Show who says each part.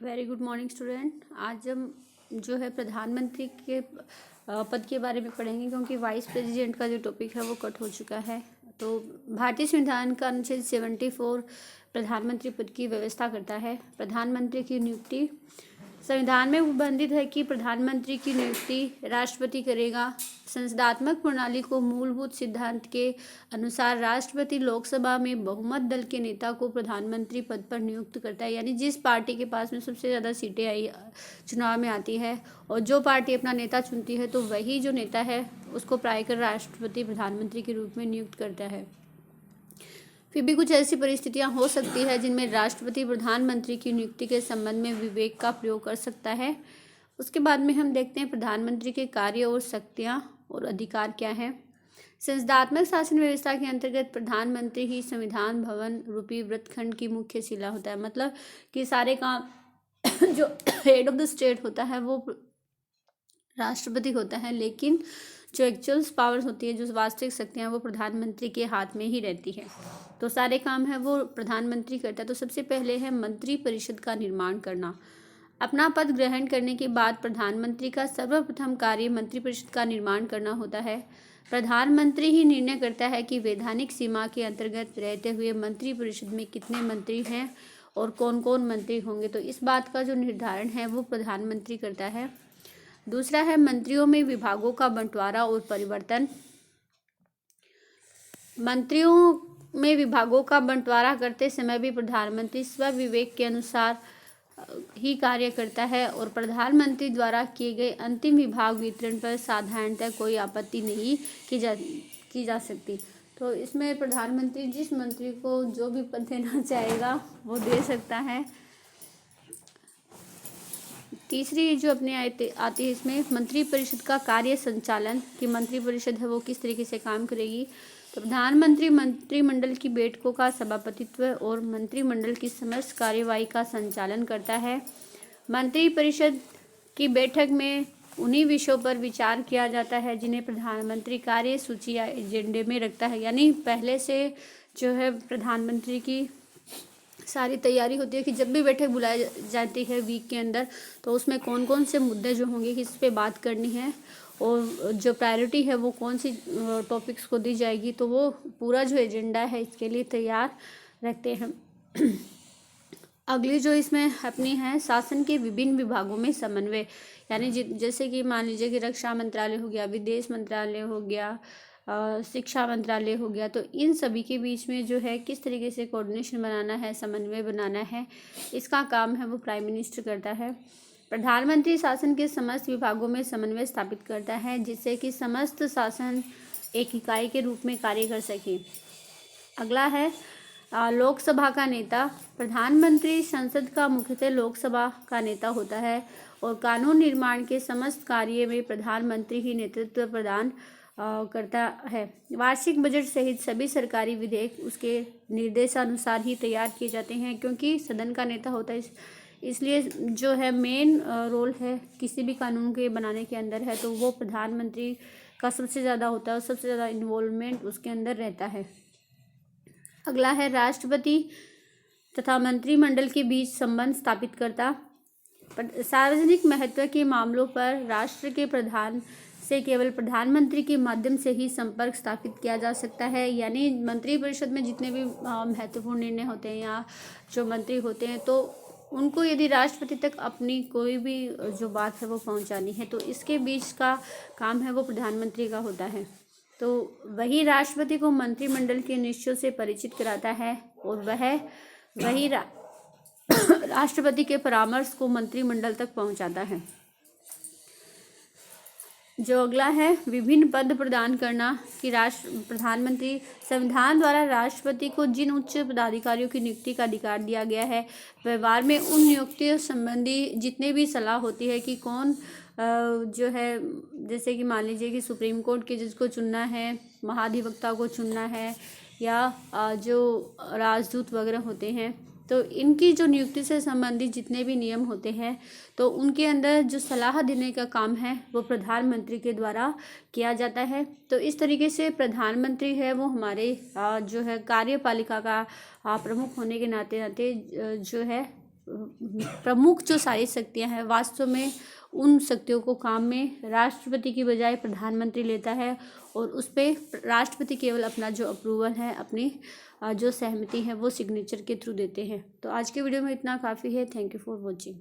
Speaker 1: Very good morning student. आज हम जो है प्रधानमंत्री के पद के बारे में पढ़ेंगे, क्योंकि वाइस प्रेसिडेंट का जो टॉपिक है वो कट हो चुका है। तो भारतीय संविधान का अनुच्छेद 74 प्रधानमंत्री पद की व्यवस्था करता है। प्रधानमंत्री की नियुक्ति संविधान में उल्लेखित है कि प्रधानमंत्री की नियुक्ति राष्ट्रपति करेगा। संसदात्मक प्रणाली को मूलभूत सिद्धांत के अनुसार राष्ट्रपति लोकसभा में बहुमत दल के नेता को प्रधानमंत्री पद पर नियुक्त करता है, यानी जिस पार्टी के पास में सबसे ज़्यादा सीटें आई चुनाव में आती है और जो पार्टी अपना नेता चुनती है, तो वही जो नेता है उसको प्रायकर राष्ट्रपति प्रधानमंत्री के रूप में नियुक्त करता है। फिर भी कुछ ऐसी परिस्थितियां हो सकती है जिनमें राष्ट्रपति प्रधानमंत्री की नियुक्ति के संबंध में विवेक का प्रयोग कर सकता है। उसके बाद में हम देखते हैं प्रधानमंत्री के कार्य और शक्तियां और अधिकार क्या है। संसदात्मक शासन व्यवस्था के अंतर्गत प्रधानमंत्री ही संविधान भवन रूपी वृत्तखंड की मुख्य शिला होता है। मतलब कि सारे काम जो हेड ऑफ द स्टेट होता है वो राष्ट्रपति होता है, लेकिन जो एक्चुअल पावर्स होती है, जो वास्तविक शक्तियाँ, वो प्रधानमंत्री के हाथ में ही रहती है। तो सारे काम है वो प्रधानमंत्री करता है। तो सबसे पहले है मंत्री परिषद का निर्माण करना। अपना पद ग्रहण करने के बाद प्रधानमंत्री का सर्वप्रथम कार्य मंत्रिपरिषद का निर्माण करना होता है। प्रधानमंत्री ही निर्णय करता है कि वैधानिक सीमा के अंतर्गत रहते हुए मंत्रिपरिषद में कितने मंत्री हैं और कौन कौन मंत्री होंगे। तो इस बात का जो निर्धारण है वो प्रधानमंत्री करता है। दूसरा है मंत्रियों में विभागों का बंटवारा और परिवर्तन। मंत्रियों में विभागों का बंटवारा करते समय भी प्रधानमंत्री स्वविवेक के अनुसार ही कार्य करता है और प्रधानमंत्री द्वारा किए गए अंतिम विभाग वितरण पर साधारणतः कोई आपत्ति नहीं की जा सकती। तो इसमें प्रधानमंत्री जिस मंत्री को जो भी पद देना चाहेगा वो दे सकता है। तीसरी जो अपने आती है इसमें मंत्रिपरिषद का कार्य संचालन, कि मंत्रिपरिषद है वो किस तरीके से काम करेगी। तो प्रधानमंत्री मंत्रिमंडल की बैठकों का सभापतित्व और मंत्रिमंडल की समस्त कार्यवाही का संचालन करता है। मंत्रिपरिषद की बैठक में उन्हीं विषयों पर विचार किया जाता है जिन्हें प्रधानमंत्री कार्य सूची या एजेंडे में रखता है, यानी पहले से जो है प्रधानमंत्री की सारी तैयारी होती है कि जब भी बैठक बुलाई जाती है वीक के अंदर, तो उसमें कौन कौन से मुद्दे जो होंगे किस पे बात करनी है और जो प्रायोरिटी है वो कौन सी टॉपिक्स को दी जाएगी, तो वो पूरा जो एजेंडा है इसके लिए तैयार रखते हैं। अगली जो इसमें अपनी है शासन के विभिन्न विभागों में समन्वय, यानी जैसे कि मान लीजिए कि रक्षा मंत्रालय हो गया, विदेश मंत्रालय हो गया, शिक्षा मंत्रालय हो गया, तो इन सभी के बीच में जो है किस तरीके से कोऑर्डिनेशन बनाना है, समन्वय बनाना है, इसका काम है वो प्राइम मिनिस्टर करता है। प्रधानमंत्री शासन के समस्त विभागों में समन्वय स्थापित करता है जिससे कि समस्त शासन एक इकाई के रूप में कार्य कर सके। अगला है लोकसभा का नेता। प्रधानमंत्री संसद का मुख्यतः लोकसभा का नेता होता है और कानून निर्माण के समस्त कार्य में प्रधानमंत्री ही नेतृत्व प्रदान करता है। वार्षिक बजट सहित सभी सरकारी विधेयक उसके निर्देशानुसार ही तैयार किए जाते हैं, क्योंकि सदन का नेता होता है, इसलिए जो है मेन रोल है किसी भी कानून के बनाने के अंदर है तो वो प्रधानमंत्री का सबसे ज़्यादा होता है और सबसे ज़्यादा इन्वॉल्वमेंट उसके अंदर रहता है। अगला है राष्ट्रपति तथा मंत्रिमंडल के बीच संबंध स्थापित करता। सार्वजनिक महत्व के मामलों पर राष्ट्र के प्रधान से केवल प्रधानमंत्री के माध्यम से ही संपर्क स्थापित किया जा सकता है, यानी मंत्रिपरिषद में जितने भी महत्वपूर्ण निर्णय होते हैं या जो मंत्री होते हैं, तो उनको यदि राष्ट्रपति तक अपनी कोई भी जो बात है वो पहुंचानी है, तो इसके बीच का काम है वो प्रधानमंत्री का होता है। तो वही राष्ट्रपति को मंत्रिमंडल के निश्चयों से परिचित कराता है और वही राष्ट्रपति के परामर्श को मंत्रिमंडल तक पहुंचाता है। जो अगला है विभिन्न पद प्रदान करना, कि प्रधानमंत्री संविधान द्वारा राष्ट्रपति को जिन उच्च पदाधिकारियों की नियुक्ति का अधिकार दिया गया है, व्यवहार में उन नियुक्तियों संबंधी जितने भी सलाह होती है कि कौन जो है, जैसे कि मान लीजिए कि सुप्रीम कोर्ट के जज को चुनना है, महाधिवक्ता को चुनना है, या जो राजदूत वगैरह होते हैं, तो इनकी जो नियुक्ति से संबंधित जितने भी नियम होते हैं, तो उनके अंदर जो सलाह देने का काम है वो प्रधानमंत्री के द्वारा किया जाता है। तो इस तरीके से प्रधानमंत्री है वो हमारे जो है कार्यपालिका का प्रमुख होने के नाते जो है प्रमुख जो सारी शक्तियां हैं, वास्तव में उन शक्तियों को काम में राष्ट्रपति की बजाय प्रधानमंत्री लेता है और उस पर राष्ट्रपति केवल अपना जो अप्रूवल है, अपनी जो सहमति है वो सिग्नेचर के थ्रू देते हैं। तो आज के वीडियो में इतना काफ़ी है। Thank you for watching.